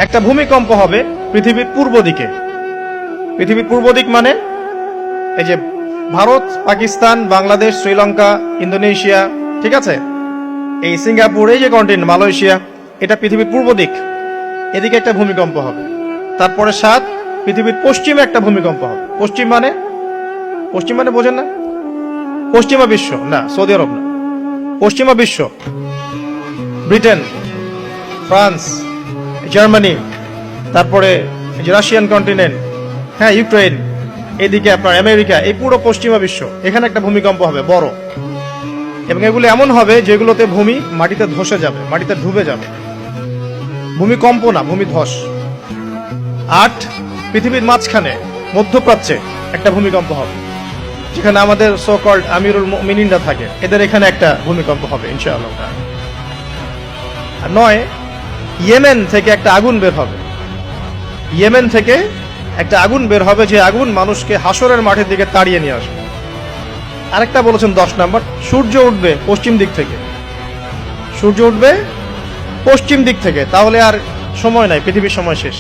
একটা ভূমিকম্প হবে পৃথিবীর পূর্ব দিকে। পৃথিবীর পূর্ব দিক মানে এই যে ভারত, পাকিস্তান, বাংলাদেশ, শ্রীলঙ্কা, ইন্দোনেশিয়া, ঠিক আছে, এই সিঙ্গাপুর, এই যে কন্টিনেন্ট মালয়েশিয়া, এটা পৃথিবীর পূর্ব দিক। এদিকে একটা ভূমিকম্প হবে। তারপরে 7 পৃথিবীর পশ্চিমে একটা ভূমিকম্প হবে। পশ্চিম মানে বোঝেন না? পশ্চিমা বিশ্ব না, সৌদি আরব না, পশ্চিমা বিশ্ব, ব্রিটেন, ফ্রান্স, জার্মানি, তারপরে রাশিয়ান কন্টিনেন্ট, হ্যাঁ, ইউক্রেন, এদিকে আপনার আমেরিকা, এই পুরো পশ্চিমা বিশ্ব, এখানে একটা ভূমিকম্প হবে বড়। এবং এগুলো এমন হবে যেগুলোতে ভূমি মাটিতে ধসে যাবে, মাটিতে ডুবে যাবে। ভূমিকম্প না, ভূমিধস। 8 পৃথিবীর মাঝখানে মধ্যপ্রাচ্যে একটা ভূমিকম্প হবে, যেখানে আমাদের সো কল্ড আমিরুল মুমিনিনরা থাকে, এদের এখানে একটা ভূমিকম্প হবে ইনশাআল্লাহ। আর 9 ইয়েমেন থেকে একটা আগুন বের হবে। ইয়েমেন থেকে একটা আগুন বের হবে, যে আগুন মানুষকে হাসরের মাঠের দিকে তাড়িয়ে নিয়ে আসবে। আরেকটা বলেছেন 10 নাম্বার, সূর্য উঠবে পশ্চিম দিক থেকে। সূর্য উঠবে পশ্চিম দিক থেকে, তাহলে আর সময় নাই, পৃথিবীর সময় শেষ।